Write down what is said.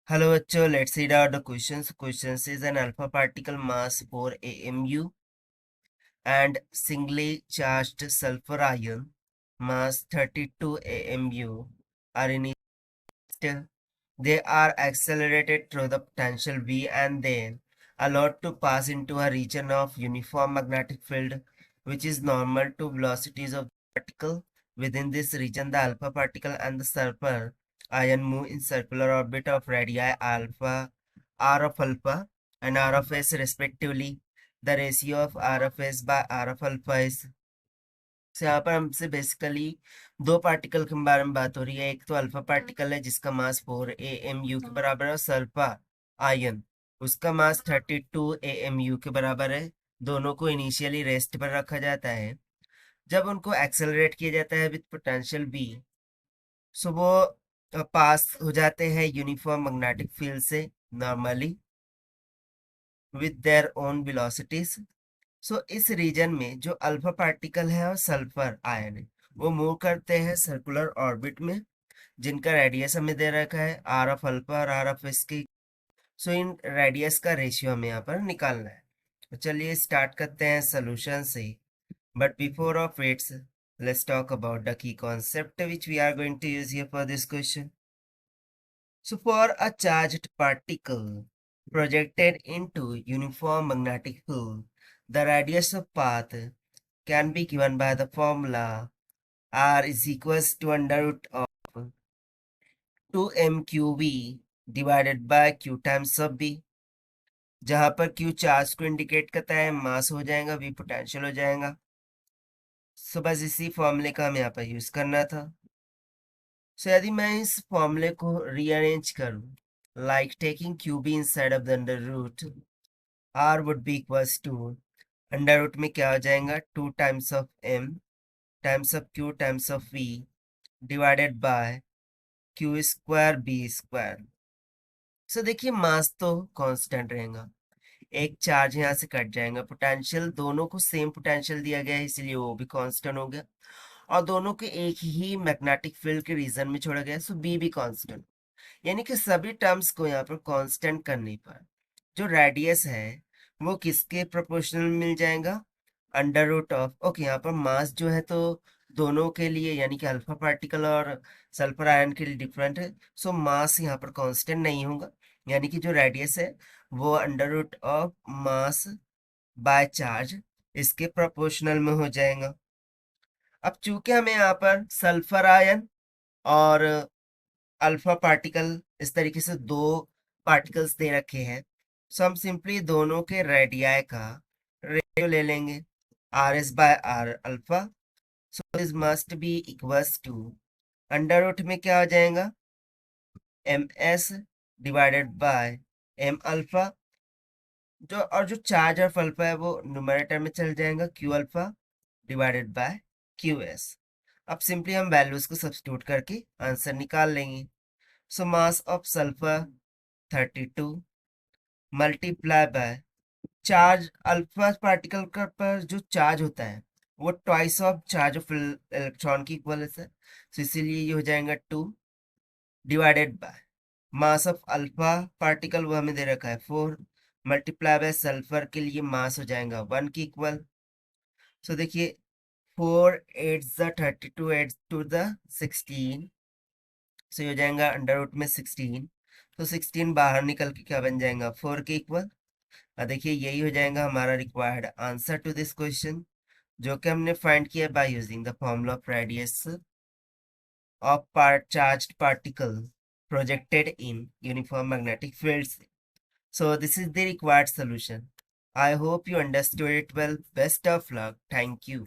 Hello bachcho, let's read out the questions. Questions is an alpha particle mass 4 AMU and singly charged sulfur ion mass 32 AMU are in still. They are accelerated through the potential V and then allowed to pass into a region of uniform magnetic field which is normal to velocities of the particle. Within this region, the alpha particle and the sulfur ion move in circular orbit of radii alpha, r of alpha and r of s respectively. The ratio of r of s by r of alpha is यहाँ पर हमसे basically दो particle के बारे में बात हो रही है। एक तो अल्फा पार्टिकल है जिसका मास 4 AMU के बराबर है और सल्फा आयन उसका मास 32 AMU के बराबर है। दोनों को इनिशियली रेस्ट पर रखा जाता है। जब उनको एक्सेलरेट किया जाता है विद पोटेंशियल बी, सो वो पास हो जाते हैं यूनिफॉर्म मैग्नेटिक फील्ड से normally with their own velocities. So इस रीजन में जो अल्फा पार्टिकल है और सल्फर आयन है वो मूव करते हैं सर्कुलर ऑर्बिट में जिनका रेडियस हमें दे रखा है आर ऑफ अल्फा और आर ऑफ एस की। सो इन रेडियस का रेशियो हमें यहाँ पर निकालना है। तो चलिए स्टार्ट करते हैं सोल्यूशन से। But before of its let's talk about the key concept which we are going to use here for this question. So for a charged particle projected into uniform magnetic field, the radius of path can be given by the formula r is equals to under root of 2mqv divided by q times of b, जहां पर q charge को indicate करता है, मास हो जाएगा, v potential हो जाएगा। सो बस इसी फॉर्मूले का हमें यहाँ पर यूज करना था। सो यदि मैं इस फॉर्मूले को रीअरेंज करूं like taking q B inside of the under root, r would be equals to under root में क्या हो जाएगा 2 times of m times of q times of v divided by q square B square. So देखिए mass तो constant रहेगा, एक charge यहाँ से कट जाएगा, पोटेंशियल दोनों को सेम पोटेंशियल दिया गया है इसलिए वो भी कांस्टेंट हो गया और दोनों के एक ही मैग्नेटिक फील्ड के रीजन में छोड़ा गया, सो बी भी कांस्टेंट। यानी कि सभी टर्म्स को यहाँ पर कांस्टेंट करने पर जो रेडियस है वो किसके प्रोपोर्शनल मिल जाएगा, अंडर रूट ऑफ। ओके, यहाँ पर मास जो है तो दोनों के लिए यानी कि अल्फा पार्टिकल और सल्फर आयन के लिए डिफरेंट है, सो मास यहाँ पर कांस्टेंट नहीं होगा, यानी कि जो रेडियस है वो under root of mass by charge इसके प्रोपोर्शनल में हो जाएगा। अब चूंकि हमें यहाँ पर सल्फर आयन और अल्फा पार्टिकल इस तरीके से दो पार्टिकल्स दे रखे हैं, सो हम सिंपली दोनों के रेडियाई का रेशियो ले लेंगे R S by R alpha. So this must be equals to under root में क्या हो जाएगा M S divided by M alpha, जो चार्ज ऑफ अल्फा है वो न्यूमरेटर में चल जाएगा q alpha divided by q S. अब सिंपली हम वैल्यूज को सब्स्टिट्यूट करके आंसर निकाल लेंगे। So mass of sulphur 32 multiply by charge alpha particle का पर जो चार्ज होता है वो twice of charge of electron की इक्वल है, सो इसीलिए ये हो जाएगा 2 divided by mass of alpha particle वो हमें दे रखा है 4 मल्टीप्लाई बाय सल्फर के लिए मास हो जाएगा 1 की इक्वल। सो देखिए 4 8 32 8 टू द 16, सो ये हो जाएगा अंडर रूट में 16, तो 16 बाहर निकल के क्या बन जाएगा 4 के इक्वल। और देखिए यही हो जाएगा हमारा required answer to this question, जो कि हमने फाइंड किया by using the formula of radius of charged particle projected in uniform magnetic fields. So this is the required solution. I hope you understood it well. Best of luck. Thank you.